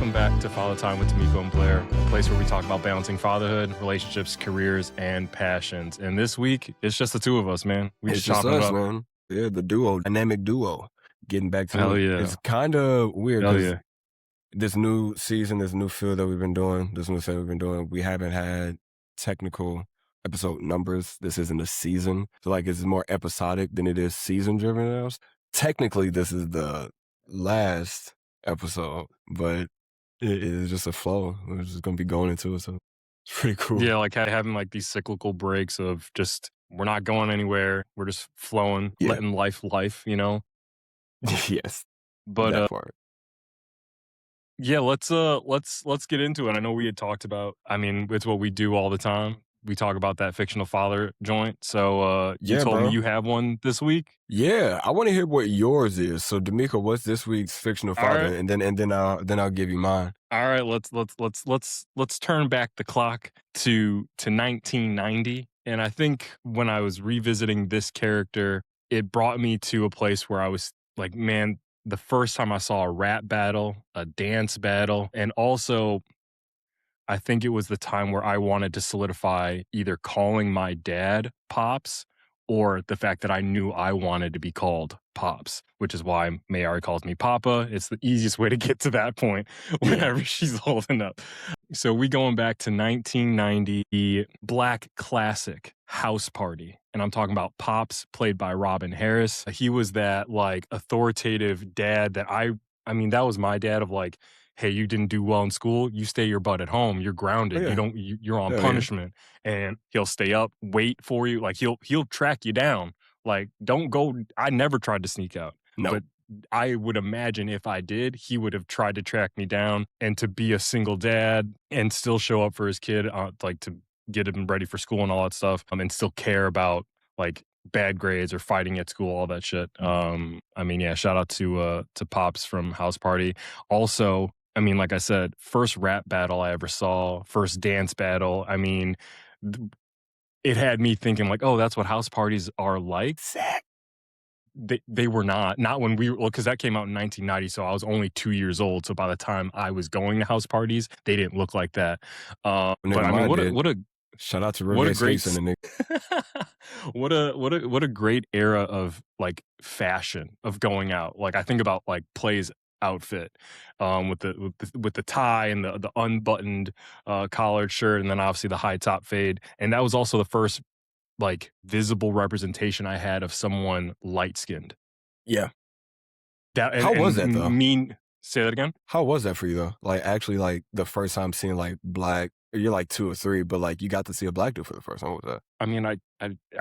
Welcome back to Father Time with D'Amico and Blair, a place where we talk about balancing fatherhood, relationships, careers, and passions. And this week, it's just the two of us, man. We It's just just chopping it us, up. man. Yeah, the duo, dynamic duo. Getting back to Hell it. yeah. It's kind of weird Hell because yeah. this new season, this new field that we've been doing, this new thing we've been doing, we haven't had technical episode numbers. This isn't a season. So like it's more episodic than it is season driven now. Technically, this is the last episode, but it is just a flow. We're just going to be going into it. So it's pretty cool. Yeah, like having like these cyclical breaks of just, we're not going anywhere. We're just flowing, Yeah. letting life, you know? Yes. But that part. yeah, let's get into it. I know we had talked about, I mean, it's what we do all the time. We talk about that fictional father joint. So you Yeah, told bro. me you have one this week. Yeah, I want to hear what yours is. So, D'Amico, what's this week's fictional All father? right. And then I'll give you mine. All right, let's turn back the clock to 1990. And I think when I was revisiting this character, it brought me to a place where I was like, man, the first time I saw a rap battle, a dance battle, and also I think it was the time where I wanted to solidify either calling my dad Pops or the fact that I knew I wanted to be called Pops, which is why Mayari calls me Papa. It's the easiest way to get to that point whenever she's holding up. So we going back to 1990, black classic House Party. And I'm talking about Pops, played by Robin Harris. He was that like authoritative dad that I mean, that was my dad of like, hey, you didn't do well in school, you stay your butt at home. You're grounded. Yeah. You're on punishment. And he'll stay up, wait for you. Like he'll track you down. Like, don't go. I never tried to sneak out. No. But I would imagine if I did, he would have tried to track me down. And to be a single dad and still show up for his kid, like to get him ready for school and all that stuff, and still care about like bad grades or fighting at school, all that shit. I mean, yeah, shout out to Pops from House Party. Also, I mean, like I said, first rap battle I ever saw, first dance battle. I mean, it had me thinking like, oh, that's what house parties are like. They were not when we were, because that came out in 1990, so I was only 2 years old. So by the time I was going to house parties, they didn't look like that. But I mean, what a shout out to Riviera States and the what a great era of like fashion of going out. Like I think about like Play's outfit with the tie and the unbuttoned collared shirt, and then obviously the high top fade. And that was also the first like visible representation I had of someone light skinned. Yeah. How was that though? Say that again. How was that for you though? Like actually, like the first time seeing like black. You're like 2 or 3, but like you got to see a black dude for the first time. What was that? I mean, I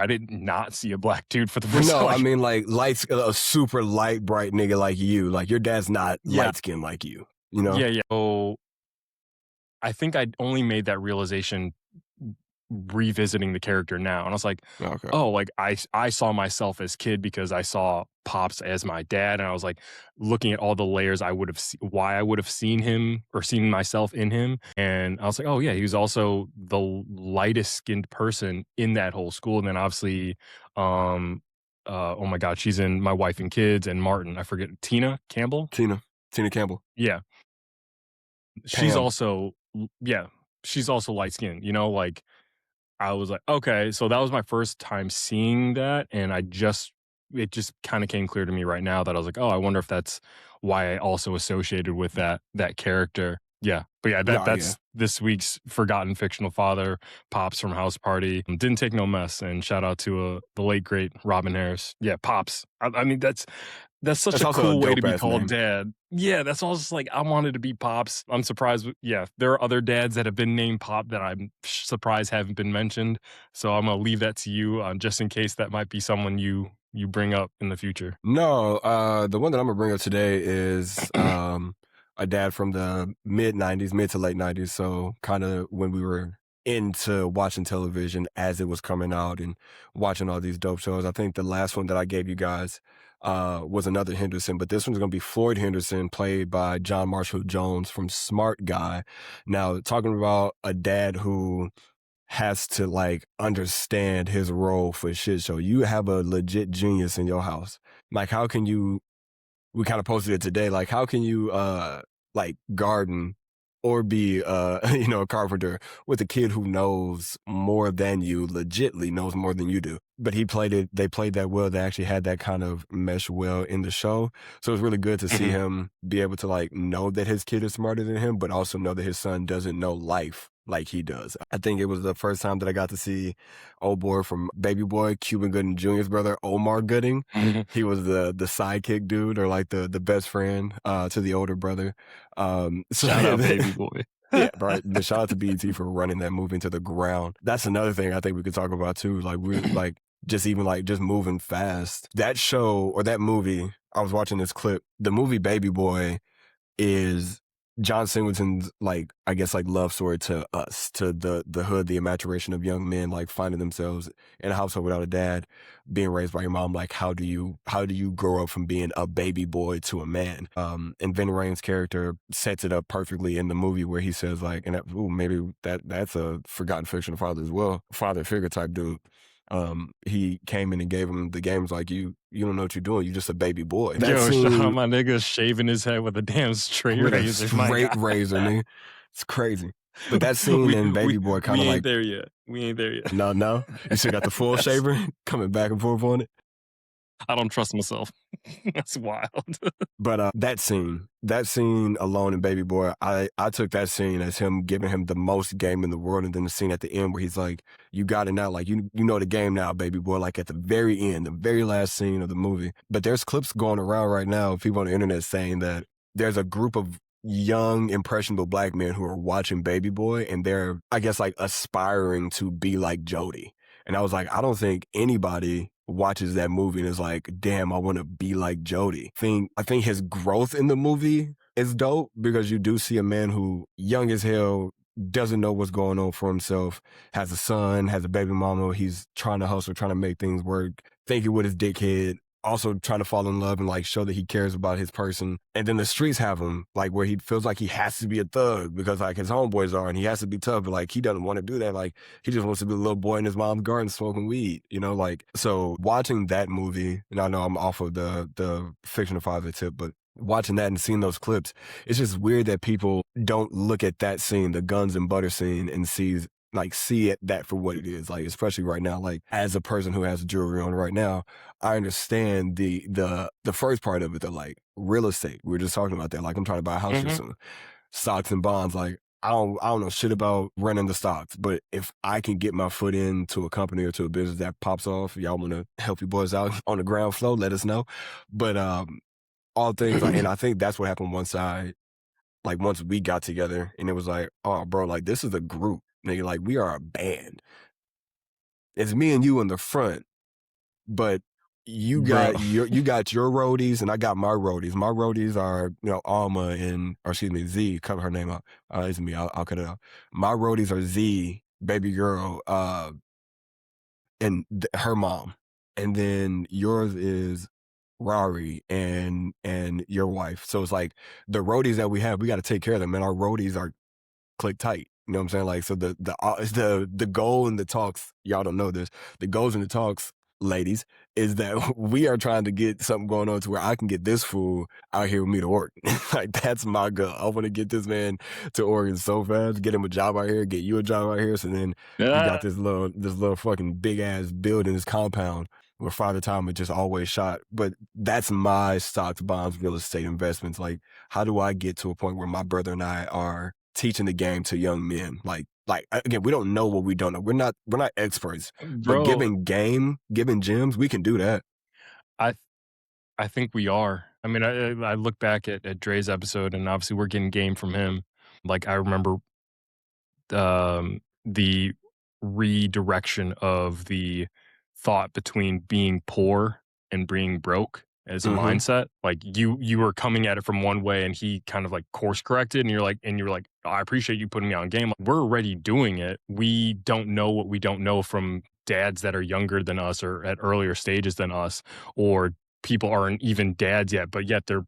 did not see a black dude for the first time. No, I mean like a super light, bright nigga like you. Like your dad's not light skinned like you. You know? Yeah. So I think I only made that realization revisiting the character now, and I was like, okay. Oh, like I saw myself as kid because I saw Pops as my dad, and I was like looking at all the layers why I would have seen him or seen myself in him, and I was like, oh yeah, he was also the lightest skinned person in that whole school. And then obviously oh my god, she's in My Wife and Kids, and Martin, I forget, Tina Campbell. Yeah, she's also light skinned, you know. Like I was like, okay, so that was my first time seeing that, and it just kind of came clear to me right now that I was like, oh, I wonder if that's why I also associated with that character. Yeah, but yeah, that's this week's forgotten fictional father, Pops from House Party. Didn't take no mess, and shout out to the late great Robin Harris. Yeah, Pops. I mean, that's such a cool way to be called dad. Yeah, that's all just like, I wanted to be Pops. I'm surprised. Yeah, there are other dads that have been named Pop that I'm surprised haven't been mentioned. So I'm going to leave that to you just in case that might be someone you bring up in the future. No, the one that I'm going to bring up today is a dad from the mid to late 90s. So kind of when we were into watching television as it was coming out and watching all these dope shows. I think the last one that I gave you guys was another Henderson, but this one's going to be Floyd Henderson, played by John Marshall Jones from Smart Guy. Now, talking about a dad who has to like understand his role for shit show. You have a legit genius in your house. Like, how can you, we kind of posted it today, like, how can you like garden or be a carpenter with a kid who knows more than you, legitly knows more than you do. But they played that well. They actually had that kind of mesh well in the show. So it's really good to see Mhm. him be able to like know that his kid is smarter than him, but also know that his son doesn't know life like he does. I think it was the first time that I got to see old boy from Baby Boy, Cuban Gooding Jr.'s brother, Omar Gooding. Mhm. He was the sidekick dude, or like the best friend to the older brother. So Shout out Baby Boy. yeah, right. But shout out to BET for running that movie into the ground. That's another thing I think we could talk about too. Like we like just even like just moving fast. That show or that movie, I was watching this clip. The movie Baby Boy is John Singleton's like I guess like love story to us, to the hood, the maturation of young men like finding themselves in a household without a dad, being raised by your mom. Like how do you grow up from being a baby boy to a man? And Vin Rain's character sets it up perfectly in the movie where he says like, and maybe that's a forgotten fictional father as well, father figure type dude. He came in and gave him the games like you don't know what you're doing. You're just a baby boy. That Yo, shout out scene my nigga shaving his head with a damn straight with a razor, my straight guy. razor, nigga. It's crazy. But that scene we in Baby we Boy kind we of ain't like, there yet. We ain't there yet. no, you still got the full That's shaver coming back and forth on it. I don't trust myself. That's wild. But that scene alone in Baby Boy, I took that scene as him giving him the most game in the world, and then the scene at the end where he's like, "You got it now, like you know the game now, baby boy." Like at the very end, the very last scene of the movie. But there's clips going around right now, people on the internet saying that there's a group of young impressionable black men who are watching Baby Boy, and they're I guess like aspiring to be like Jody. And I was like, I don't think anybody watches that movie and is like, damn, I want to be like Jody. I think his growth in the movie is dope because you do see a man who, young as hell, doesn't know what's going on for himself, has a son, has a baby mama, he's trying to hustle, trying to make things work, thinking with his dickhead, also trying to fall in love and like show that he cares about his person. And then the streets have him like where he feels like he has to be a thug because like his homeboys are and he has to be tough, but like he doesn't want to do that. Like he just wants to be a little boy in his mom's garden smoking weed, like so watching that movie, and I know I'm off of the fictional father tip, but watching that and seeing those clips, it's just weird that people don't look at that scene, the guns and butter scene, and see that for what it is. Like, especially right now, like as a person who has jewelry on right now, I understand the first part of it, the like real estate. We were just talking about that. Like I'm trying to buy a house here Mhm. soon. Stocks and bonds, like I don't know shit about running the stocks, but if I can get my foot into a company or to a business that pops off, y'all want to help you boys out on the ground floor, let us know. But all things like, and I think that's what happened one side, like once we got together and it was like, oh bro, like this is a group. Nigga, like we are a band. It's me and you in the front, but you Bro. got your roadies and I got my roadies. My roadies are, Alma or excuse me, Z, cover her name up. It's me, I'll cut it out. My roadies are Z, baby girl, and her mom. And then yours is Rari and your wife. So it's like the roadies that we have, we got to take care of them. And our roadies are click tight. You know what I'm saying? Like, so the goal in the talks, y'all don't know this, the goals in the talks, ladies, is that we are trying to get something going on to where I can get this fool out here with me to work. Like, that's my goal. I want to get this man to Oregon so fast, get him a job out here, get you a job out here. So then we got Yeah. this little fucking big ass building, this compound where Father Time just always shot. But that's my stocks, bonds, real estate investments. Like, how do I get to a point where my brother and I are teaching the game to young men? Like again, we don't know what we don't know. We're not experts, but Bro, giving gems, we can do that. I I think we are. I mean, I look back at Dre's episode, and obviously we're getting game from him. Like I remember the redirection of the thought between being poor and being broke as a Hmm. mindset. Like you were coming at it from one way and he kind of like course corrected, and you're like, I appreciate you putting me on game. Like, we're already doing it. We don't know what we don't know from dads that are younger than us or at earlier stages than us, or people aren't even dads yet, but yet they're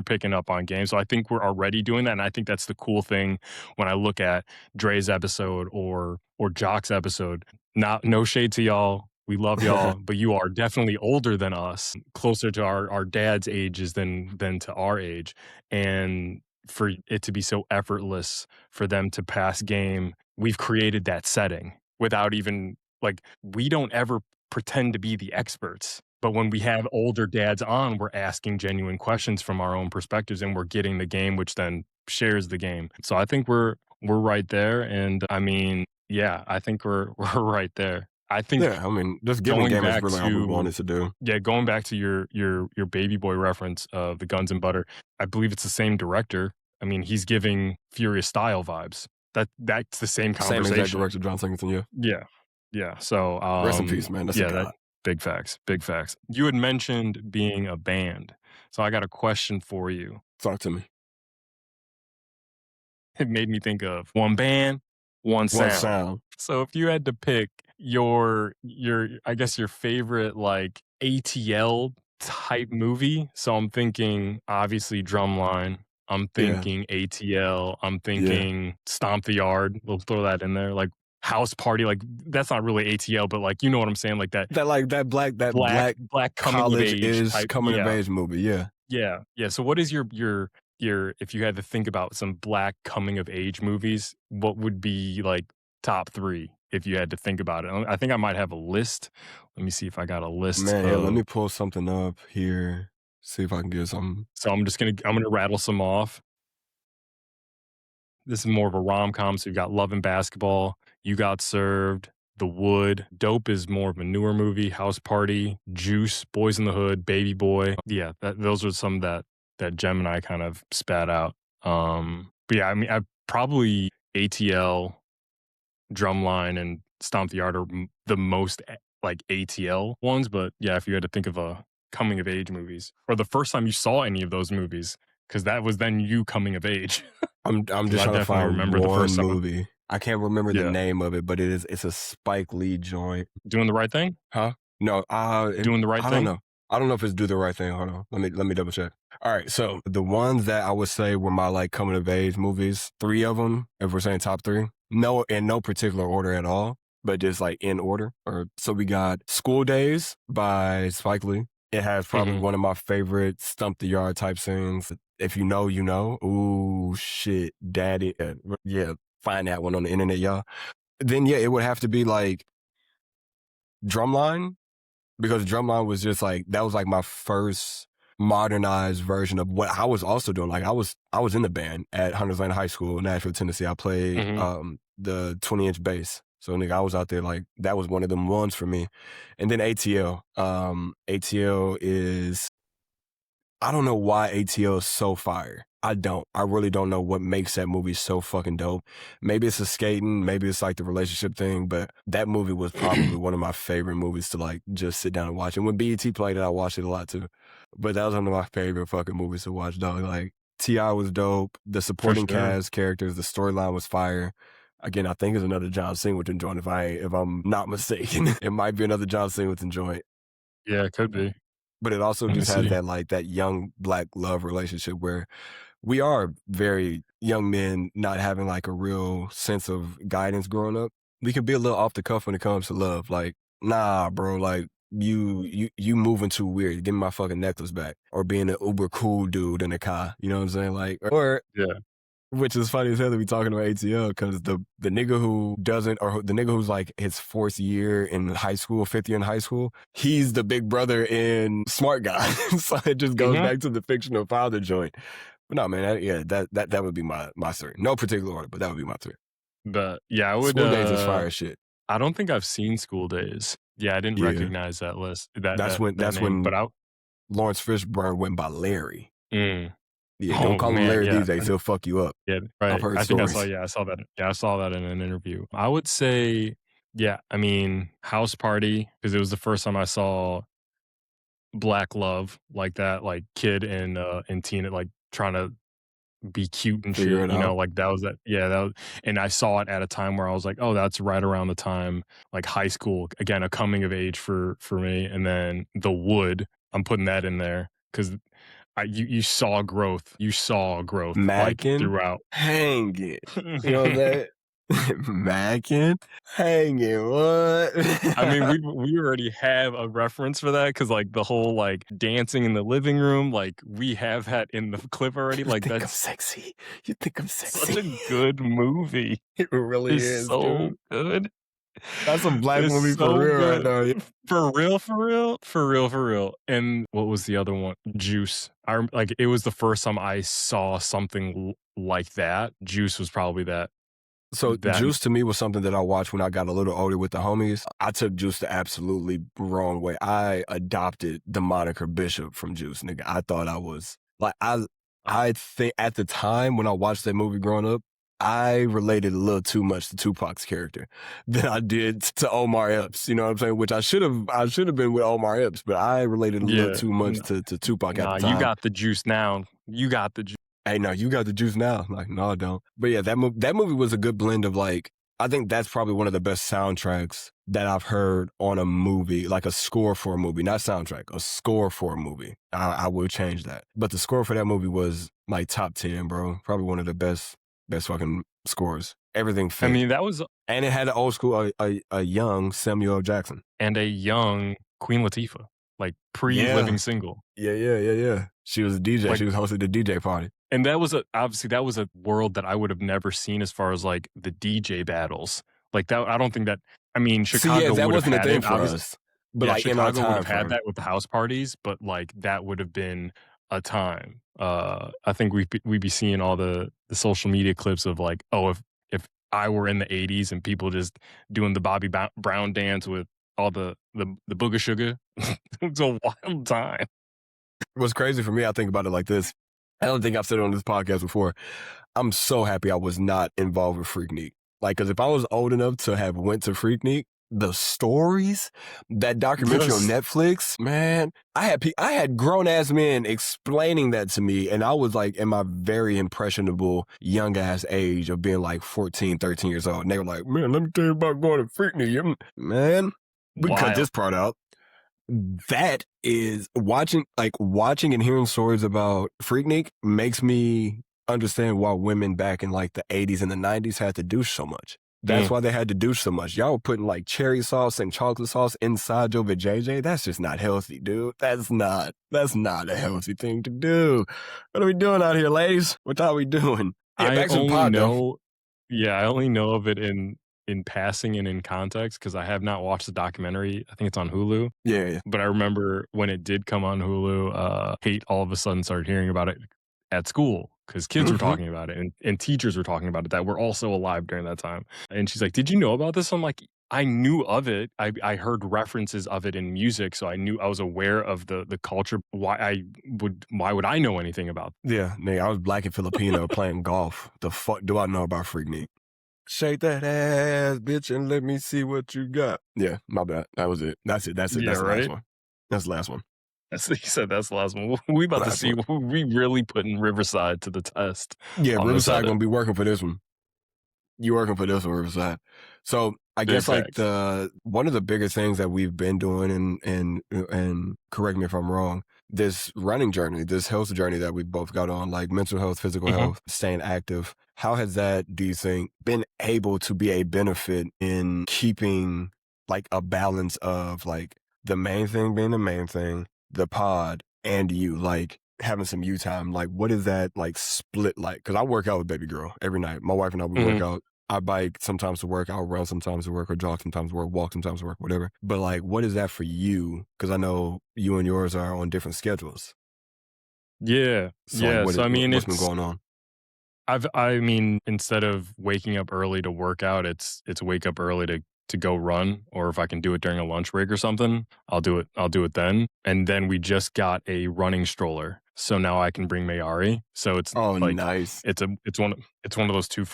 picking up on games. So I think we're already doing that. And I think that's the cool thing when I look at Dre's episode or Jock's episode. Not no shade to y'all. We love y'all, but you are definitely older than us, closer to our dad's ages than to our age. And for it to be so effortless for them to pass game, we've created that setting without even like, we don't ever pretend to be the experts. But when we have older dads on, we're asking genuine questions from our own perspectives and we're getting the game, which then shares the game. So I think we're right there. And I mean, yeah, I think we're right there. I think Yeah, I mean, just giving going game is back really all we to wanted to do. yeah, going back to your baby boy reference of the Guns and Butter, I believe it's the same director. I mean, he's giving Furious Style vibes. That's the same Same exact conversation. director, John Singleton. Yeah, Yeah. Yeah. So, rest in peace, man. That's a yeah, that god. big facts, big facts. You had mentioned being a band. So I got a question for you. Talk to me. It made me think of one band, one One sound. sound. So if you had to pick your I guess your favorite like ATL type movie, so I'm thinking obviously Drumline, I'm Yeah, thinking ATL, I'm yeah. thinking Stomp the Yard. We'll throw that in there. Like House Party, like that's not really ATL, but like you know what I'm saying, like that That like that black black coming of college age is type. coming of Yeah. age movie. Yeah. Yeah, yeah. So what is your if you had to think about some black coming of age movies, what would be like top 3 if you had to think about it? I think I might have a list. Let me see if I got a list Man, yeah, let of me pull something up here. See if I can get some. so I'm gonna rattle some off. This is more of a rom-com, so you've got Love and Basketball, You Got Served, The Wood, Dope is more of a newer movie, House Party, Juice, Boys in the Hood, Baby Boy. Yeah, those are some that Gemini kind of spat out. But yeah, I mean, I probably ATL, Drumline, and Stomp the Yard are the most like ATL ones. But yeah, if you had to think of a coming of age movies or the first time you saw any of those movies, because that was then you coming of age. I'm Because just I trying to definitely find remember the one first time. movie. I can't remember the Yeah. name of it, but it's a Spike Lee joint. Doing the right thing? Huh? No, Doing the right I don't thing? know. I don't know if it's Do the Right Thing. Hold on. Let me double check. All right. So the ones that I would say were my like coming of age movies, 3 of them, if we're saying top 3, no, in no particular order at all, but just like in order. Or so we got School Days by Spike Lee. It has probably Mhm. one of my favorite stump the yard type scenes. If you know, you know. Ooh, shit, daddy. Yeah, find that one on the internet, y'all. Then yeah, it would have to be like Drumline, because Drumline was just like, that was like my first modernized version of what I was also doing. Like I was in the band at Hunters Lane High School in Nashville, Tennessee. I played Mhm. the 20-inch bass. So nigga, I was out there like, that was one of them ones for me. And then ATL. ATL is, I don't know why ATL is so fire. I don't. I really don't know what makes that movie so fucking dope. Maybe it's the skating, maybe it's like the relationship thing, but that movie was probably one of my favorite movies to like just sit down and watch. And when BET played it, I watched it a lot too. But that was one of my favorite fucking movies to watch, dog. Like T.I. was dope. The For supporting sure. cast characters, the storyline was fire. Again, I think it's another John Singleton joint if I'm not mistaken. It might be another John Singleton joint. Yeah, it could be. But it also Let me just has see. that like that young black love relationship where we are very young men not having like a real sense of guidance growing up. We can be a little off the cuff when it comes to love. Like, nah, bro, like you moving too weird. Give me my fucking necklace back. Or being an uber cool dude in a car. You know what I'm saying? Like, or Yeah. which is funny as hell to be talking about ATL, because the nigga who doesn't, or the nigga who's like his 4th year in high school, 5th year in high school, he's the big brother in Smart Guy. So it just goes Mhm. back to the fictional father joint. But no, man, yeah, that would be my 3. No particular order, but that would be my 3. But yeah, I would School Days is fire as shit. I don't think I've seen School Days. Yeah, I didn't Yeah, recognize that list, that that's that when that that's name, when but I Lawrence Fishburne went by Larry. mm. Yeah, don't Oh, call him man, Larry yeah. these days. He'll fuck you up. Yeah, I've right. heard I think I saw stories. yeah, I saw that. Yeah, I saw that in an interview. I would say, yeah, I mean, House Party, because it was the first time I saw black love like that, like kid and teen, like trying to be cute and Figure shit, it out. like that was that yeah, that was, and I saw it at a time where I was like, "Oh, that's right around the time like high school." Again, a coming of age for me, and then The Wood, I'm putting that in there because you saw growth. You saw growth like Mackin', throughout. hanging. You know what I'm saying? Mackin? Hanging, what? I mean, we already have a reference for that because like the whole like dancing in the living room, like we have that in the clip already. You Like think I'm that's sexy? You think I'm such sexy? a good movie. It really It's is, so dude. good. That's a black It's movie for so real right good. now. For real, for real, for real, for real. And what was the other one? Juice. Like it was the first time I saw something like that. Juice was probably So that Juice to me was something that I watched when I got a little older with the homies. I took Juice the absolutely wrong way. I adopted the moniker Bishop from Juice, nigga. I thought I was like uh, I think at the time when I watched that movie growing up, I related a little too much to Tupac's character than I did to Omar Epps. You know what I'm saying? Which I should have been with Omar Epps, but I related a little yeah. too much to Tupac at Nah, the you time. got the juice now. You got the juice. Hey, no, you got the juice now. Like, no, I don't. But yeah, that movie was a good blend of like, I think that's probably one of the best soundtracks that I've heard on a movie, like a score for a movie, not soundtrack, a score for a movie. I will change that. But the score for that movie was like top 10, bro. Probably one of the best fucking scores. Everything I fit. mean, that was And it had an old school, a young Samuel L. Jackson. and a young Queen Latifah, like Yeah. pre-living single. Yeah. She was a DJ. Like She was hosting the DJ party. and that was obviously that was a world that I would have never seen as far as like the DJ battles. Like that I don't think that I mean See, yeah, Chicago that would have wasn't a had thing it. for Obviously, us. But yeah, like in our Chicago would time have had frame. that with the house parties, but like that would have been a time. I think we'd be seeing all the social media clips of like, oh, if I were in the '80s and people just doing the Bobby Brown dance with all the booger sugar, it's a wild time. What's crazy for me, I think about it like this. I don't think I've said it on this podcast before. I'm so happy I was not involved with Freaknik. Like, because if I was old enough to have went to Freaknik, the stories, that documentary on Yes. Netflix, man, I had grown ass men explaining that to me, and I was like in my very impressionable young ass age of being like 14, 13 years old. And they were like, man, let me tell you about going to Freaknik. Man, we can cut Wild. this part out. That is watching and hearing stories about Freaknik makes me understand why women back in like the 80s and the 90s had to douche so much. That's why they had to douche so much. Y'all were putting like cherry sauce and chocolate sauce inside your vajayjay. That's just not healthy, dude. That's not a healthy thing to do. What are we doing out here, ladies? What are we doing? Yeah, I back to the only pod though. know Yeah, I only know of it in passing and in context because I have not watched the documentary. I think it's on Hulu. Yeah. But I remember when it did come on Hulu, Kate all of a sudden started hearing about it at school because kids were Mhm. talking about it and teachers were talking about it that were also alive during that time. And she's like, "Did you know about this?" I'm like, I knew of it. I heard references of it in music, so I was aware of the culture. Why would I know anything about Yeah, nigga, I was black and Filipino playing golf. The fuck do I know about Freaknik? Shake that ass, bitch, and let me see what you got. Yeah, my bad. That was it. That's it. That's Yeah, the last right? one. That's the last one. He said that's the last one. We about to Last see one. we really putting Riverside to the test Yeah, on this Riverside edit. gonna be working for this one. You working for this one, Riverside. So I Big guess like facts. one of the biggest things that we've been doing and correct me if I'm wrong, this running journey, this health journey that we both got on, like mental health, physical Mhm. health, staying active. How has that, do you think, been able to be a benefit in keeping like a balance of like the main thing being the main thing, the pod, and you, like having some you time? Like, what is that like split like? Because I work out with baby girl every night. My wife and I, we work Mhm. out. I bike sometimes to work, I'll run sometimes to work, or jog sometimes to work, walk sometimes to work, whatever. But like, what is that for you? Because I know you and yours are on different schedules. Yeah. So like, Yeah. So I mean what's been going on? I mean, instead of waking up early to work out, it's wake up early to go run, or if I can do it during a lunch break or something, I'll do it. I'll do it then. And then we just got a running stroller, so now I can bring Mayari. So it's Oh, like nice. it's one of those two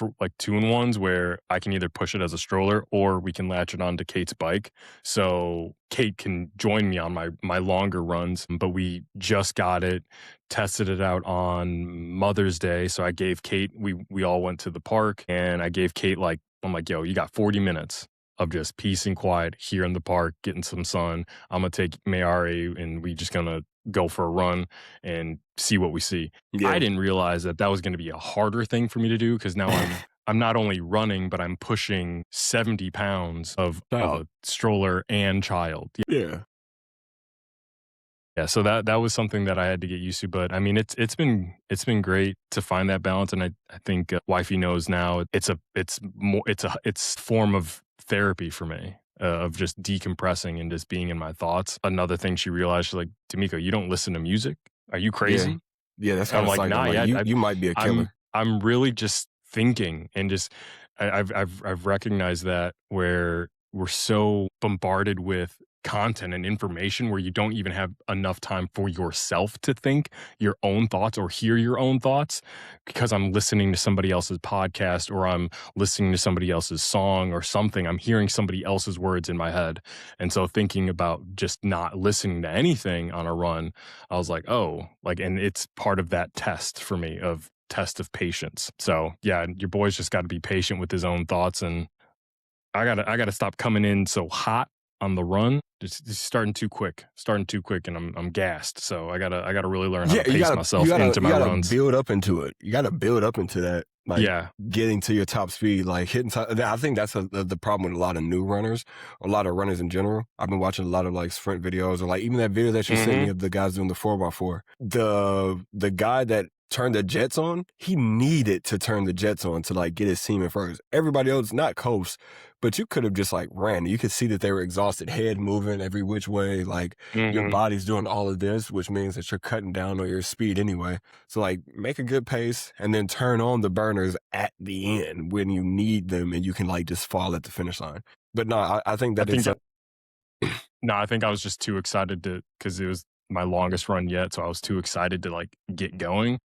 in ones where I can either push it as a stroller or we can latch it onto Kate's bike, so Kate can join me on my longer runs. But we just got it, tested it out on Mother's Day. So I gave Kate, we all went to the park and I gave Kate like, I'm like, yo, you got 40 minutes of just peace and quiet here in the park, getting some sun. I'm going to take Mayari and we just going to go for a run and see what we see. Yeah. I didn't realize that was going to be a harder thing for me to do because now I'm not only running, but I'm pushing 70 pounds of Child. a stroller and child. Yeah. Yeah, so that was something that I had to get used to, but I mean, it's been great to find that balance, and I think wifey knows now. It's form of therapy for me, of just decompressing and just being in my thoughts. Another thing she realized, she's like, "D'Amico, you don't listen to music? Are you Yeah. crazy?" Yeah, that's And I'm kinda like, psycho. "Nah, Like, yeah, you might be a I'm killer. I'm really just thinking and just I've recognized that where we're so bombarded with content and information where you don't even have enough time for yourself to think your own thoughts or hear your own thoughts because I'm listening to somebody else's podcast or I'm listening to somebody else's song or something. I'm hearing somebody else's words in my head. And so thinking about just not listening to anything on a run, I was like, oh, like, and it's part of that test for me of test of patience. So yeah, your boy's just got to be patient with his own thoughts, and I gotta stop coming in so hot on the run. Just starting too quick, and I'm gassed. So I gotta really learn how Yeah, to pace myself into you my gotta runs. build up into it. You gotta build up into that, like, Yeah. getting to your top speed, like, hitting top I think that's the problem with a lot of new runners, a lot of runners in general. I've been watching a lot of, like, sprint videos or, like, even that video that you sent me Hmm. of the guys doing the 4x4. The guy that turned the jets on, he needed to turn the jets on to, like, get his team in first. Everybody else, not coast, but you could have just, like, ran. You could see that they were exhausted, head moving every which way, like, your Hmm. body's doing all of this, which means that you're cutting down on your speed anyway. So, like, make a good pace and then turn on the burners at the end when you need them and you can, like, just fall at the finish line. But no, I think I that think it's a no, I think I was just too excited to because it was my longest run yet, so I was too excited to like get going.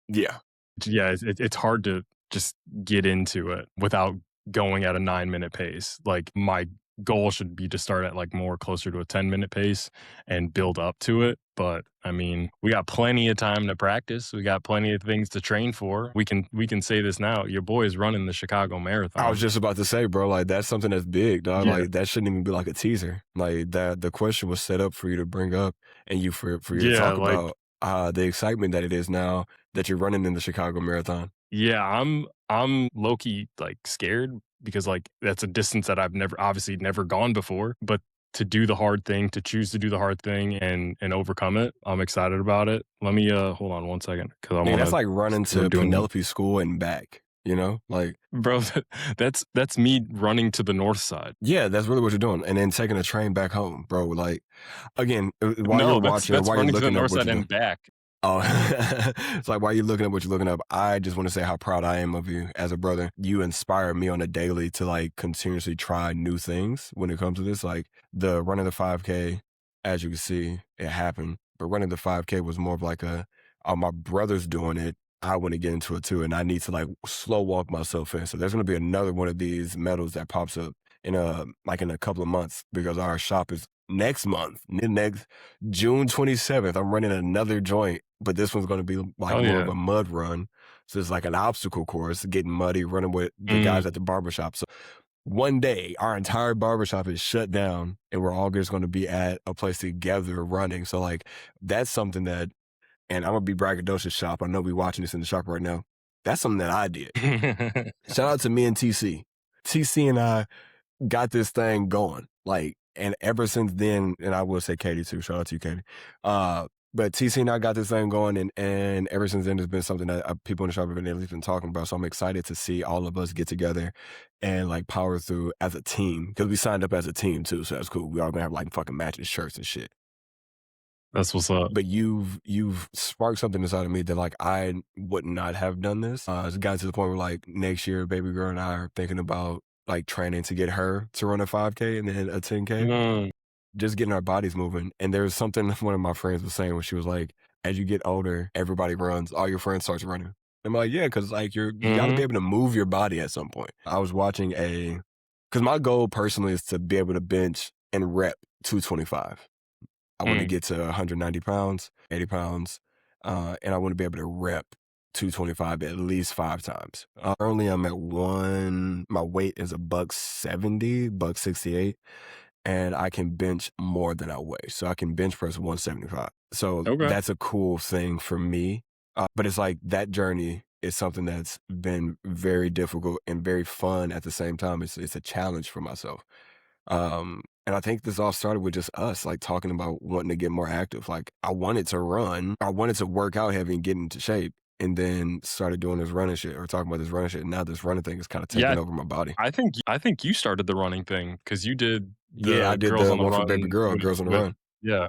yeah. Yeah, it's hard to just get into it without going at a 9-minute pace. Like my goal should be to start at like more closer to a 10-minute pace and build up to it. But I mean, we got plenty of time to practice. We got plenty of things to train for. We can say this now. Your boy is running the Chicago I was Marathon. just about to say, bro, like, that's something that's big, dog. Yeah. Like, that shouldn't even be like a teaser. Like, that the question was set up for you to bring up and for you to Yeah, talk like about the excitement that it is now that you're running in the Chicago Marathon. yeah, I'm low key like scared because like that's a distance that I've never obviously never gone before. But to do the hard thing, to choose to do the hard thing and overcome it, I'm excited about it. Let me hold on one second because I Man, want that's to. like running We're to doing Penelope School and back, you know? Like, bro. That's me running to the north side. yeah, that's really what you're doing. And then taking a train back home, bro. Like, again, while you're No, that's watching or that's while you're running to the looking up north what side you're doing. and back. Oh, it's like while you're looking up what you're looking up, I just want to say how proud I am of you as a brother. You inspire me on a daily to like continuously try new things when it comes to this. Like the running the 5K, as you can see, it happened. But running the 5K was more of like my brother's doing it. I want to get into it too, and I need to like slow walk myself in. So there's going to be another one of these medals that pops up in in a couple of months because our shop is next month, next June 27th. I'm running another joint, but this one's going to be like Oh more of yeah. a mud run. So it's like an obstacle course, getting muddy, running with the Mm. guys at the barbershop. So one day, our entire barbershop is shut down and we're all just going to be at a place together running. So, like, that's something that, and I'm going to be braggadocious shop. I know we watching this in the shop right now. That's something that I did. Shout out to me and TC. TC and I got this thing going. Like, and ever since then, and I will say Katie too. Shout out to you, Katie. But TC and I got this thing going, and ever since then, it's been something that people in the shop have been at least been talking about. So I'm excited to see all of us get together and like power through as a team because we signed up as a team too. So that's cool. We all gonna have like fucking matching shirts and shit. That's what's up. But you've sparked something inside of me that like I would not have done this. It's gotten to the point where like next year, baby girl and I are thinking about like training to get her to run a 5K and then a 10K, Mm, just getting our bodies moving. And there was something one of my friends was saying when she was like, as you get older, everybody runs, all your friends starts running. I'm like, yeah, because like you got to be mhm, able to move your body at some point. I was watching because my goal personally is to be able to bench and rep 225. I want to mm. get to 190 pounds, 80 pounds, and I want to be able to rep 225 at least 5 times. Currently, I'm at my weight is a buck 70, buck 68, and I can bench more than I weigh. So I can bench press 175. So Okay. that's a cool thing for me. But it's like that journey is something that's been very difficult and very fun at the same time. It's a challenge for myself. And I think this all started with just us, like, talking about wanting to get more active. Like, I wanted to run, I wanted to work out heavy and get into shape, and then started doing this running shit or talking about this running shit. And now this running thing is kind of Yeah, taking over my body. I think you started the running thing because you did Yeah, I the did Girls the on the one for Baby Run Girl, with Girls on the with Run. yeah.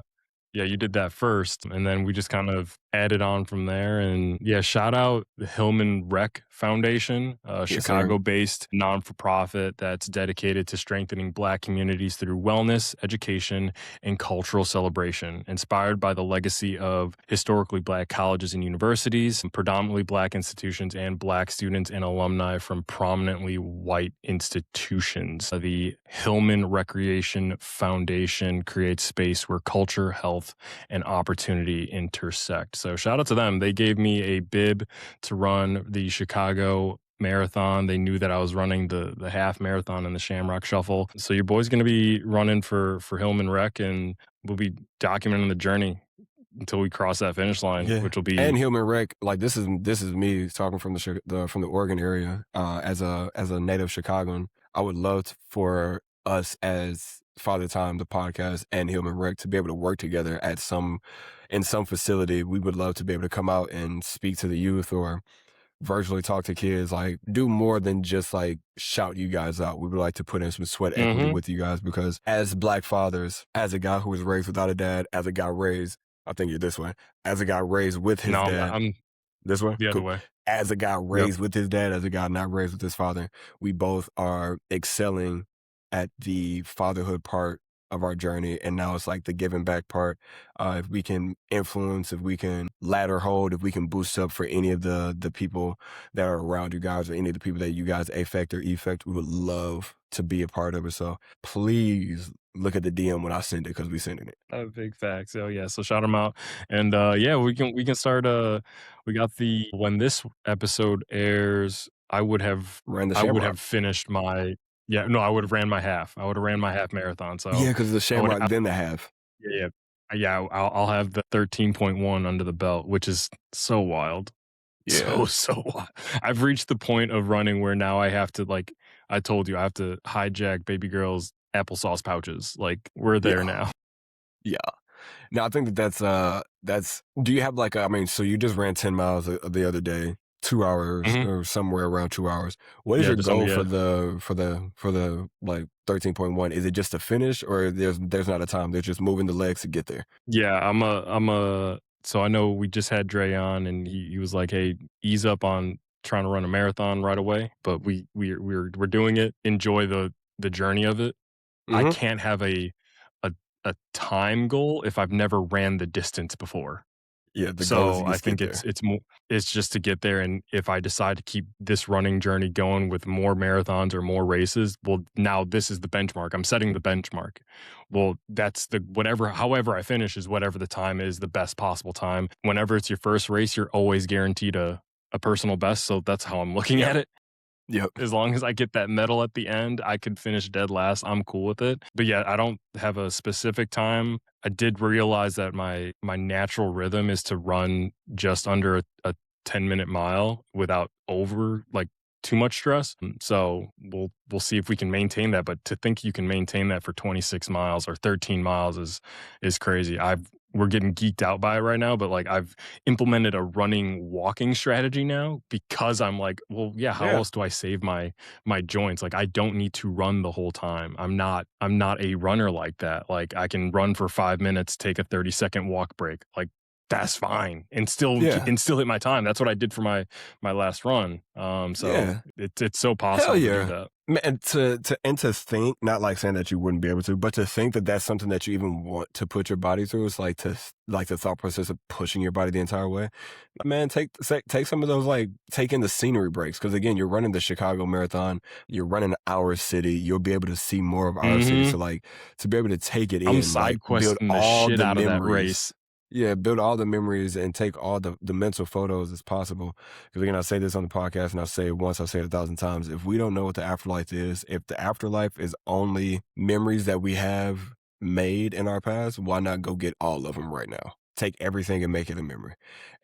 Yeah, you did that first, and then we just kind of added on from there. And yeah, shout out the Hillman Rec Foundation, a Yes, sir. Chicago-based non-for-profit that's dedicated to strengthening Black communities through wellness, education, and cultural celebration. Inspired by the legacy of historically Black colleges and universities, predominantly Black institutions, and Black students and alumni from prominently white institutions. The Hillman Recreation Foundation creates space where culture, health, and opportunity intersect. So shout out to them. They gave me a bib to run the Chicago marathon. They knew that I was running the half marathon and the Shamrock Shuffle. So your boy's going to be running for Hillman Rec, and we'll be documenting the journey until we cross that finish line, Yeah, which will be and Human Rec, like, this is me talking from from the Oregon area. As a native Chicagoan, I would love for us as Father Time, the podcast, and Human Rec to be able to work together at in some facility. We would love to be able to come out and speak to the youth or virtually talk to kids, like, do more than just like shout you guys out. We would like to put in some sweat equity hmm with you guys because as Black fathers, as a guy who was raised without a dad, as a guy raised, I think you're this way, as a guy raised with his no, dad, I'm this way, the other cool. way. As a guy Yep. raised with his dad, as a guy not raised with his father, we both are excelling at the fatherhood part of our journey. And now it's like the giving back part. If we can influence, if we can ladder hold, if we can boost up for any of the people that are around you guys or any of the people that you guys affect or effect, we would love to be a part of it. So please look at the DM when I send it because we sending it. Big facts. So yeah, so shout them out. And yeah, we can start we got the when this episode airs, Ran the I would Shamrock. have finished my yeah, no, I would have ran my half. I would have ran my half marathon. Yeah, So because the I would Shamrock, then the half. yeah, yeah. Yeah, I'll have the 13.1 under the belt, which is so wild. Yeah. So wild. I've reached the point of running where now I have to, like I told you, I have to hijack baby girl's applesauce pouches. Like we're there Yeah. now. Yeah. No, I think that's do you have like I mean, so you just ran 10 miles the other day, 2 hours Mhm. or somewhere around 2 hours. What is Yeah, your just under goal for yeah. the like 13.1? Is it just to finish or there's not a time? They're just moving the legs to get there. Yeah, so I know we just had Dre on and he was like, "Hey, ease up on trying to run a marathon right away, but we're doing it. Enjoy the journey of it." I Mm-hmm. can't have a a time goal if I've never ran the distance before. Yeah, the goal is So to I just think get there. it's just to get there, and if I decide to keep this running journey going with more marathons or more races, well, now this is the benchmark. I'm setting the benchmark. Well, that's the whatever however I finish is whatever the time is, the best possible time. Whenever it's your first race, you're always guaranteed a personal best, so that's how I'm looking Yep. at it. Yep. As long as I get that medal at the end, I could finish dead last. I'm cool with it. But yeah, I don't have a specific time. I did realize that my natural rhythm is to run just under a 10-minute mile without over like too much stress. So we'll see if we can maintain that. But to think you can maintain that for 26 miles or 13 miles is crazy. We're getting geeked out by it right now, but like I've implemented a running walking strategy now because I'm like, well, yeah, how Yeah. else do I save my joints? Like I don't need to run the whole time. I'm not a runner like that. Like I can run for 5 minutes, take a 30-second walk break. Like that's fine Yeah. and still hit my time. That's what I did for my last run. So Yeah. it's so Hell possible to do yeah. that. Man, to think, not like saying that you wouldn't be able to, but to think that that's something that you even want to put your body through is like the thought process of pushing your body the entire way. Man, take some of those like taking the scenery breaks because again, you're running the Chicago Marathon, you're running our city, you'll be able to see more of our city. hmm So like to be able to take it I'm in, like side build questing the all shit the out of that memories. race. Yeah, build all the memories and take all the mental photos as possible. Because again, I say this on the podcast and I'll say it once, I'll say it 1,000 times. If we don't know what the afterlife is, if the afterlife is only memories that we have made in our past, why not go get all of them right now? take everything and make it a memory.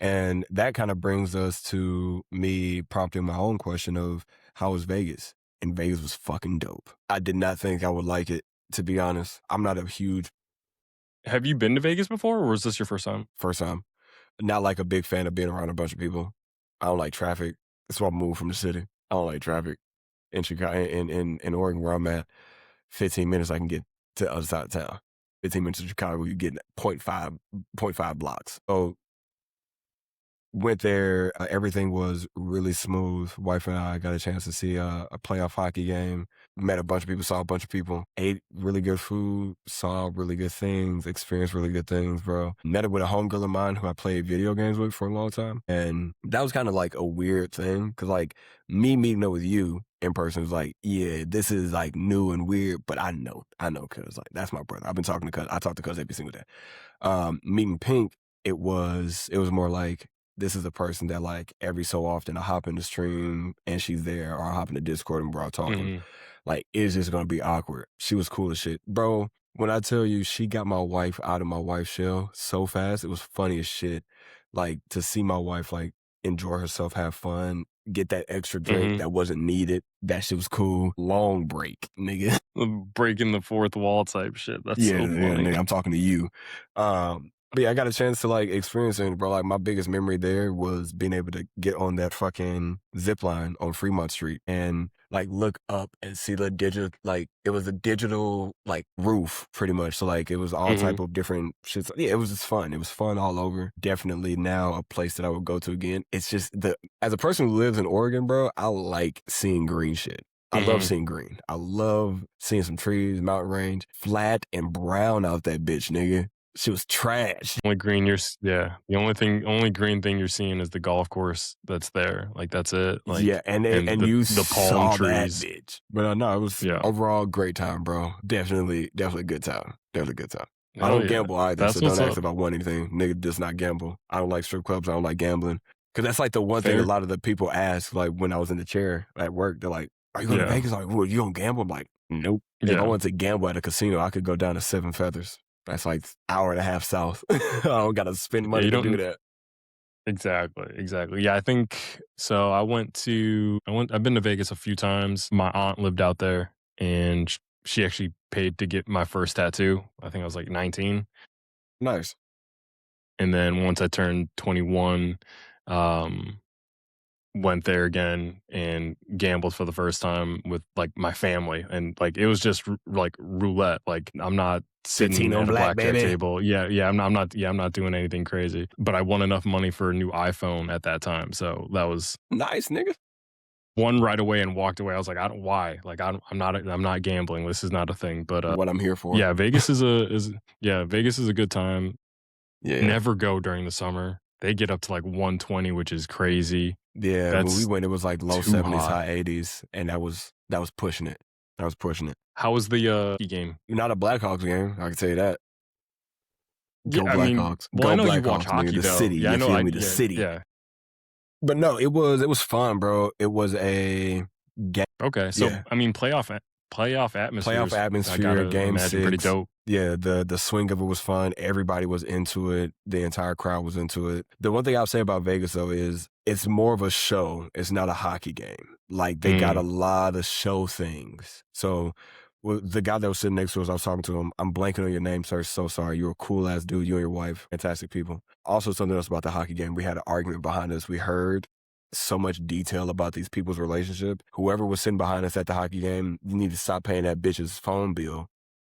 And that kind of brings us to me prompting my own question of how was Vegas? And Vegas was fucking dope. I did not think I would like it, to be honest. I'm not a huge Have you been to Vegas before, or was this your first time? first time, not like a big fan of being around a bunch of people. I don't like traffic. That's why I moved from the city. I don't like traffic. In Chicago, in Oregon, where I'm at, 15 minutes I can get to the other side of town. 15 minutes to Chicago, you get point five blocks. So went there. Everything was really smooth. Wife and I got a chance to see a playoff hockey game. Met a bunch of people, saw a bunch of people, ate really good food, saw really good things, experienced really good things, bro. Met up with a homegirl of mine who I played video games with for a long time. And that was kind of like a weird thing because, like, me meeting up with you in person was like, yeah, this is like new and weird, but I know, cuz like that's my brother. I've been talking to cuz. I talk to cuz every single day. Meeting Pink, it was more like, this is a person that, like, every so often I hop in the stream and she's there, or I hop in the Discord and we're all talking. Mhm. Like, it's just gonna be awkward. She was cool as shit. Bro, when I tell you she got my wife out of my wife's shell so fast, it was funny as shit. Like, to see my wife, like, enjoy herself, have fun, get that extra drink Mhm. that wasn't needed. That shit was cool. Long break, nigga. Breaking the fourth wall type shit. That's Yeah, so yeah, funny. nigga, I'm talking to you. But yeah, I got a chance to like experience it, bro. Like my biggest memory there was being able to get on that fucking zip line on Fremont Street and like look up and see the digital, like it was a digital like roof pretty much. So like it was all type Mhm. of different shits. Yeah, it was just fun. It was fun all over. Definitely now a place that I would go to again. It's just as a person who lives in Oregon, bro, I like seeing green shit. I love Mhm. seeing green. I love seeing some trees, mountain range, flat and brown out that bitch, nigga. She was trash. Only green yeah. The only green thing you're seeing is the golf course that's there. Like that's it. Yeah, Like and and the you the palm saw that trees. bitch. But no, it was Yeah. overall great time, bro. Definitely good time. Definitely good time. I Hell don't yeah. gamble either, so That's don't what's ask up. if I won anything. Nigga does not gamble. I don't like strip clubs. I don't like gambling. Because that's like the one thing a Fair. lot of the people ask, like when I was in the chair at work, they're like, are you going to Yeah. Vegas? Like, what, you don't gamble? I'm like, nope. If I Yeah. wanted to gamble at a casino, I could go down to Seven Feathers. That's like hour and a half south. I don't got to spend Yeah, money you to do don't that. exactly, exactly. Yeah, I think so I've been to Vegas a few times. My aunt lived out there and she actually paid to get my first tattoo. I think I was like 19. Nice. And then once I turned 21, um, went there again and gambled for the first time with like my family. And like it was just like roulette. Like I'm not 15 sitting on at a black, blackjack baby. table. Yeah, I'm not doing anything crazy. But I won enough money for a new iPhone at that time. So that was Nice, nigga. one right away and walked away. I was like, I don't why. Like I'm not gambling. This is not a thing. But What I'm here for. yeah, Vegas is a good time. Yeah. Never go during the summer. They get up to like 120, which is crazy. Yeah, when we That's went, it was like low too 70s, hot. high 80s, and that was pushing it. That was pushing it. How was the game? Not a Blackhawks game, I can tell you that. Yeah, Go I mean, Blackhawks. well, I Go know you watch Blackhawks, nigga. hockey The though. city, Yeah, I you know. feel me? The city. Yeah. But no, it was fun, bro. It was a game. Okay, so Yeah. I mean, playoff Playoff atmospheres. I atmosphere, gotta game imagine pretty 6. dope. Yeah, the swing of it was fun. Everybody was into it. The entire crowd was into it. The one thing I'll say about Vegas though is it's more of a show. It's not a hockey game. Like they got a Mm, lot of show things. So the guy that was sitting next to us, I was talking to him. I'm blanking on your name, sir. So sorry. You're a cool ass dude. You and your wife, fantastic people. Also, something else about the hockey game. We had an argument behind us. We heard so much detail about these people's relationship. Whoever was sitting behind us at the hockey game, you need to stop paying that bitch's phone bill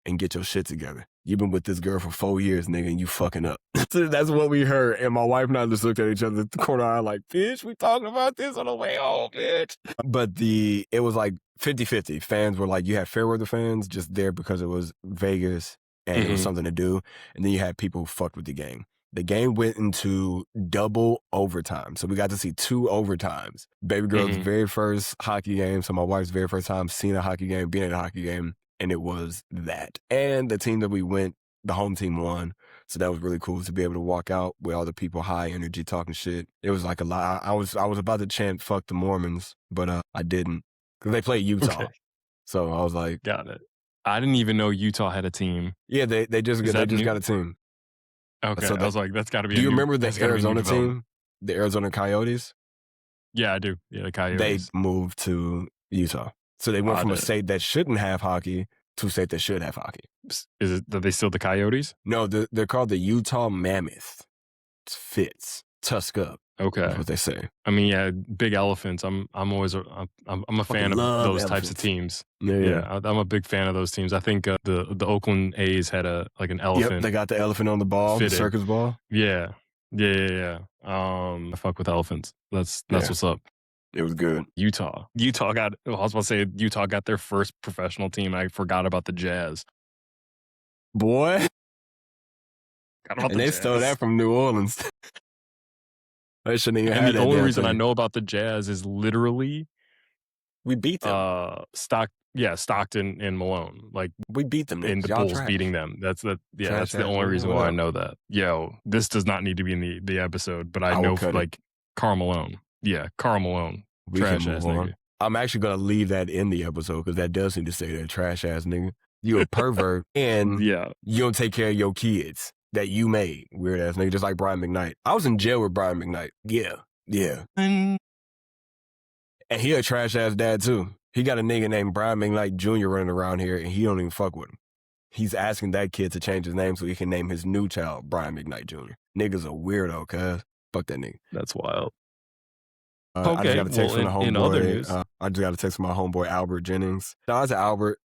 and get your shit together. You've been with this girl for 4 years, nigga, and you fucking up. So that's what we heard. And my wife and I just looked at each other at the corner eye like, bitch, we talking about this on the way home, bitch. But it was like 50-50. Fans were like, you had fair weather fans just there because it was Vegas and it was mhm, something to do. And then you had people who fucked with the game. The game went into double overtime. So we got to see 2 overtimes. Baby girl's mhm. very first hockey game. So my wife's very first time seeing a hockey game, being at a hockey game. And it was that. And the team that we went, the home team won. So that was really cool to be able to walk out with all the people high energy talking shit. It was like a lot. I was about to chant fuck the Mormons, but I didn't. Because they played Okay, Utah. So I was like, got it. I didn't even know Utah had a team. yeah, they just Is they that just got new? a team. Okay, So I that was like, do you remember the that's gotta be a new Arizona development. team, the Arizona Coyotes? Yeah, I do. Yeah, the They Coyotes. moved to Utah. So they went Ah, from a the state that shouldn't have hockey to a state that should have hockey. is it are they still the Coyotes? No, they're called the Utah Mammoth. It fits. Tusk up. That's Okay. what they say. I mean, yeah, big elephants. I'm always I'm a Fucking fan of love those types of elephants. teams. Yeah, yeah. Yeah, I'm a big fan of those teams. I think the Oakland A's had a like an Yep, they elephant got the elephant on the ball, the fitting. circus ball. Yeah, yeah. I fuck with elephants. That's Yeah, what's up. it was good. Utah got. I was about to say Utah got their first professional team. I forgot about the Jazz. Boy, Forgot about and the they stole Jazz. that from New Orleans. They shouldn't even And have the that only damn reason I thing. know about the Jazz is literally We beat them. Stockton and Malone. Like We beat them and niggas. the Y'all Bulls trash. beating them. That's Trash the ass only nigga. reason What why I up? know that. Yo, this does not need to be in the episode, but I I will know cut it. like Karl Malone. Yeah, Karl Malone. We can Trash ass move on. nigga. I'm actually gonna leave that in the episode because that does need to say that trash ass nigga. You a pervert and Yeah. you don't take care of your kids that you made. Weird ass nigga, just like Brian McKnight. I was in jail with Brian McKnight. Yeah. Yeah. And And he a trash ass dad too. He got a nigga named Brian McKnight Jr. running around here and he don't even fuck with him. He's asking that kid to change his name so he can name his new child Brian McKnight Jr. Nigga's a weirdo, cuz. Fuck that nigga. that's wild. I just Okay, got a text well from the in other homeboy. news. I just got a text from my homeboy Albert Jennings. Shout out to Albert,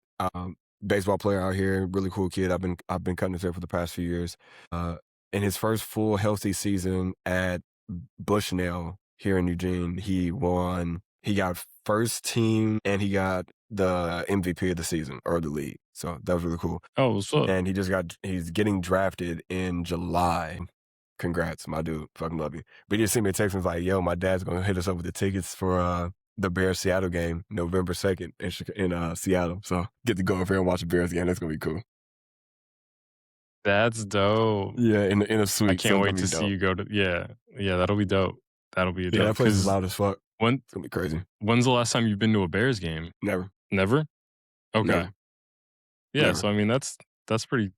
baseball player out here, really cool kid. I've been cutting his hair for the past few years. In his first full healthy season at Bushnell here in Eugene, he won. He got first team and he got the MVP of the season or the league. So that was really cool. Oh, what's up? And he's getting drafted in July. Congrats, my dude. Fucking love you. But he just sent me a text and was like, yo, my dad's going to hit us up with the tickets for the Bears Seattle game, November 2nd in Seattle. So get to go over here and watch the Bears game. That's going to be cool. That's dope. Yeah, in a suite. I can't wait to see you go to yeah, that'll be dope. That'll be Yeah, dope. that place is loud as fuck. When It's going to be crazy. when's the last time you've been to a Bears game? Never. Never? Okay. Never. Yeah, Never. so I mean that's pretty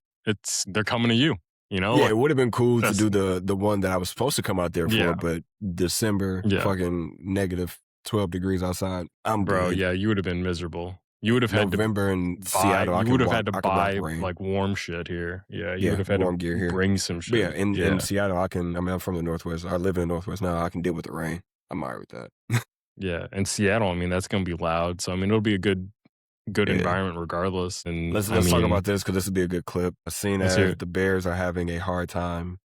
they're coming to you, you know? Yeah, Like, it would have been cool to that's do the one that I was supposed to come out there for, Yeah. but December, Yeah. fucking negative 12 degrees outside. I'm bro, good. yeah, you would have been miserable. You would have had November in to buy Seattle, I you can would have walk- had to I can walk buy the rain. like warm shit here. Yeah, you Yeah, would have had warm to gear here. bring some shit. But yeah, in yeah. Seattle, I'm from the Northwest. I live in the Northwest now. I can deal with the rain. I'm all right with that. Yeah, and Seattle, I mean, that's going to be loud. So I mean, it'll be a good Yeah. environment regardless. And Let's I talk mean, about this because this would be a good clip. Seeing Let's as hear it. the Bears are having a hard time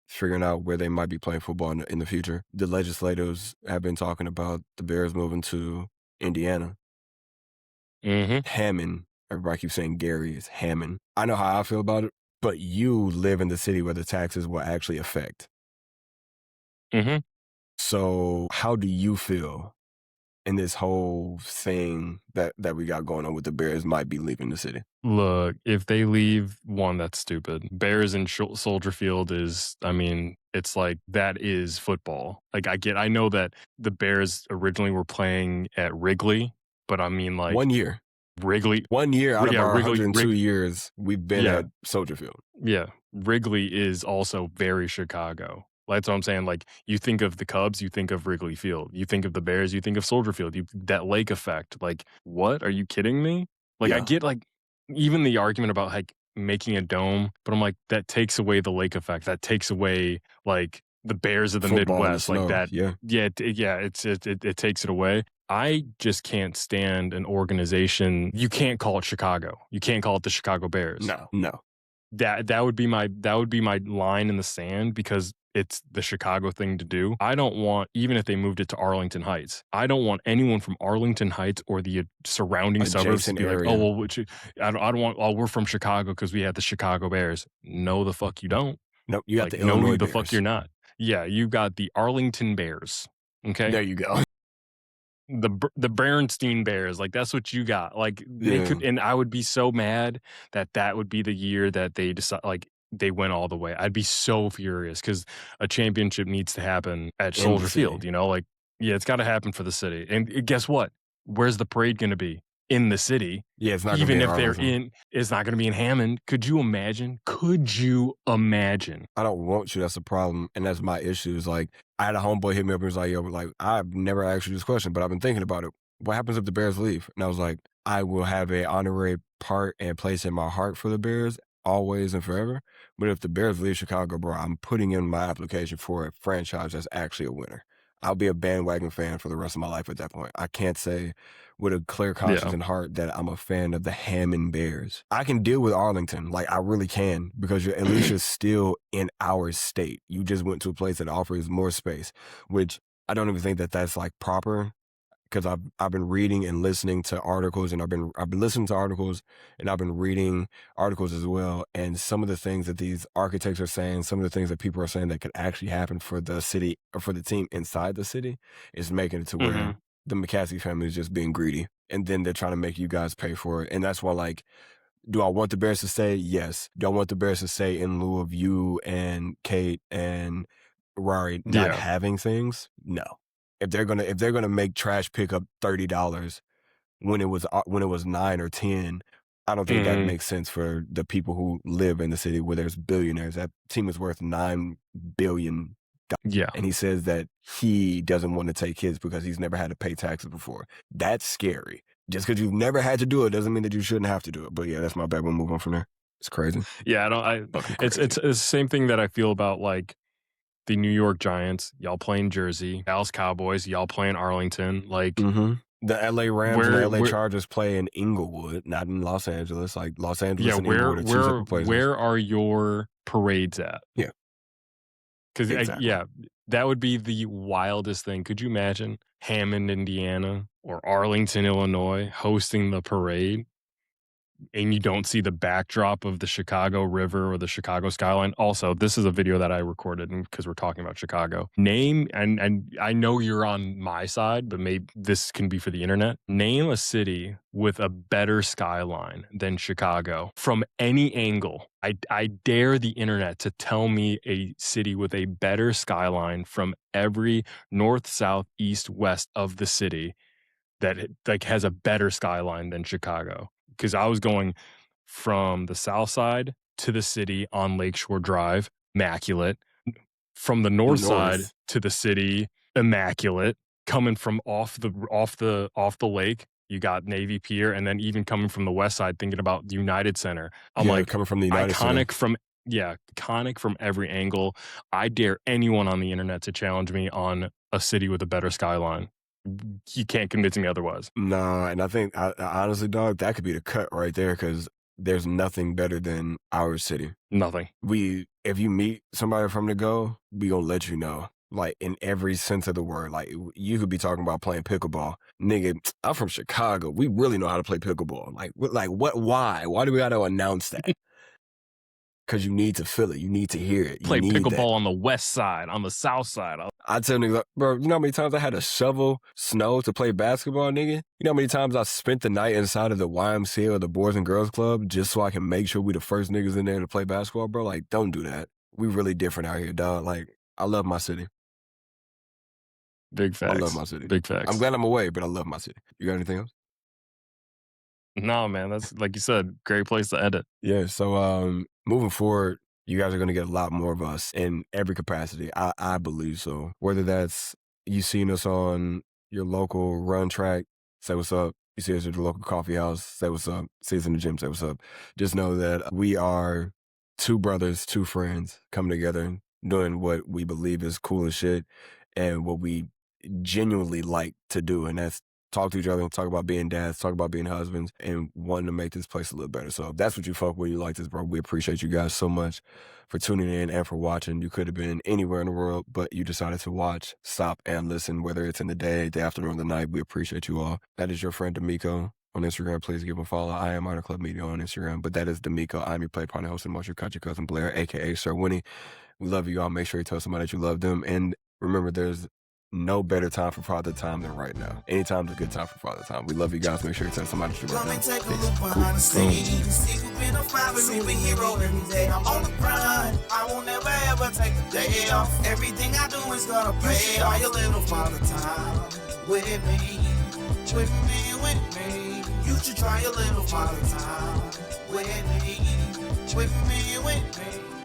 figuring out where they might be playing football in the future, the legislators have been talking about the Bears moving to Indiana. Mhm. Hammond, everybody keeps saying Gary is Hammond. I know how I feel about it, but you live in the city where the taxes will actually affect. Mhm. So how do you feel in this whole thing that we got going on with the Bears might be leaving the city? Look, if they leave, one, that's stupid. Bears in Soldier Field is, I mean, it's like that is football. Like I know that the Bears originally were playing at Wrigley, but I mean like 1 year. Wrigley 1 year out of yeah, our Wrigley- 102 Wrig- years, we've been Yeah. at Soldier Field. Yeah, Wrigley is also very Chicago. That's what I'm saying. Like, you think of the Cubs, you think of Wrigley Field. You think of the Bears, you think of Soldier Field. That lake effect. Like, what? Are you kidding me? Like, I Yeah. get like even the argument about like making a dome, but I'm like, that takes away the lake effect. That takes away like the Bears of the Football in the Midwest. Like snow, that. yeah. It takes it away. I just can't stand an organization. You can't call it Chicago. You can't call it the Chicago Bears. No. That would be my line in the sand because it's the Chicago thing to do. I don't want, even if they moved it to Arlington Heights, I don't want anyone from Arlington Heights or the surrounding suburbs to Adjacent be like, area. oh, well, I don't want, oh, we're from Chicago because we have the Chicago Bears. No, the fuck you don't. Nope, you got Like, the no, Illinois the Bears. fuck you're not. Yeah, you got the Arlington Bears. Okay. There you go. The Bernstein Bears, like that's what you got. Like they Yeah. could, and I would be so mad that would be the year that they decide, like they went all the way. I'd be so furious because a championship needs to happen at In the Soldier city. Field. You know, like yeah, it's got to happen for the city. And guess what? Where's the parade going to be? in the city. Yeah, it's not gonna be Even in if they're Arlington. it's not going to be in Hammond. Could you imagine? Could you imagine? I don't want you. That's the problem, and that's my issue. Is like I had a homeboy hit me up and was like, "Yo, like I've never asked you this question, but I've been thinking about it. What happens if the Bears leave?" And I was like, "I will have a honorary part and place in my heart for the Bears, always and forever. But if the Bears leave Chicago, bro, I'm putting in my application for a franchise that's actually a winner. I'll be a bandwagon fan for the rest of my life at that point. I can't say with a clear conscience Yeah. and heart that I'm a fan of the Hammond Bears. I can deal with Arlington, like I really can, because you're at least you're still in our state. You just went to a place that offers more space, which I don't even think that that's like proper because I've been reading and listening to articles, and I've been listening to articles, and I've been reading articles as well. And some of the things that these architects are saying, some of the things that people are saying that could actually happen for the city or for the team inside the city, is making it to Hmm. where the McCaskey family is just being greedy, and then they're trying to make you guys pay for it. And that's why, like, do I want the Bears to stay? Yes. Do I want the Bears to stay in lieu of you and Kate and Rari not Yeah. having things? No. If they're gonna make trash pick up $30 when it was 9 or 10, I don't think that Hmm. makes sense for the people who live in the city where there's billionaires. That team is worth $9 billion. Yeah. And he says that he doesn't want to take kids because he's never had to pay taxes before. That's scary. Just because you've never had to do it doesn't mean that you shouldn't have to do it. But yeah, that's my bad. We'll move on from there. It's crazy. Yeah. I don't. Fucking It's crazy. it's the same thing that I feel about like the New York Giants. Y'all play in Jersey. Dallas Cowboys. Y'all play in Arlington. Like The LA Rams and the LA where Chargers play in Inglewood, not in Los Angeles. Like Los Angeles yeah and where Inglewood are two separate places. where are your parades at? Yeah. Because Exactly. yeah, that would be the wildest thing. Could you imagine Hammond, Indiana, or Arlington, Illinois, hosting the parade, and you don't see the backdrop of the Chicago River or the Chicago skyline? Also, this is a video that I recorded because we're talking about Chicago. Name, and I know you're on my side, but maybe this can be for the internet. Name a city with a better skyline than Chicago from any angle. I dare the internet to tell me a city with a better skyline from every north, south, east, west of the city that like has a better skyline than Chicago. Because I was going from the south side to the city on Lakeshore Drive, immaculate. From the north side North. to the city, immaculate. Coming from off the lake, you got Navy Pier, and then even coming from the west side, thinking about the United Center. I'm Yeah, like, coming from the United Center. iconic from every angle. I dare anyone on the internet to challenge me on a city with a better skyline. You can't convince me otherwise. Nah, and I think, honestly, dog, that could be the cut right there because there's nothing better than our city. Nothing. If you meet somebody from the go, we gonna let you know. Like in every sense of the word. Like you could be talking about playing pickleball. Nigga, I'm from Chicago. We really know how to play pickleball. Like what, why? Why do we gotta announce that? Because you need to feel it. You need to hear it. You Play need pickleball that. on the west side, on the south side. I tell niggas, bro, you know how many times I had to shovel snow to play basketball, nigga? You know how many times I spent the night inside of the YMCA or the Boys and Girls Club just so I can make sure we the first niggas in there to play basketball, bro? Like, don't do that. We really different out here, dog. Like, I love my city. Big facts. I love my city. Big facts. I'm glad I'm away, but I love my city. You got anything else? No, man, that's like you said, great place to end it. Yeah, so moving forward, you guys are going to get a lot more of us in every capacity. I believe so. Whether that's you seeing us on your local run track, say what's up. You see us at the local coffee house, say what's up. See us in the gym, say what's up. Just know that we are two brothers, two friends coming together, doing what we believe is cool as shit and what we genuinely like to do. And that's talk to each other, talk about being dads, talk about being husbands, and wanting to make this place a little better. So if that's what you fuck with, you like this, bro, we appreciate you guys so much for tuning in and for watching. You could have been anywhere in the world, but you decided to watch, stop, and listen, whether it's in the day, the afternoon, or the night. We appreciate you all. That is your friend D'Amico on Instagram. Please give him a follow. I am Honor Club Media on Instagram, but that is D'Amico. I'm your play partner, host, and most your country cousin Blair, aka Sir Winnie. We love you all. Make sure you tell somebody that you love them. And remember, there's no better time for father time than right now. Anytime's a good time for father time. We love you guys. Make sure you tell somebody that you love Come them. and take a look behind the scenes. See who been a father, superhero every day. I'm on the grind. I won't never ever take a day off. Everything I do is gonna pay all your little father time with me. with me. You should try a little father time with me, with me.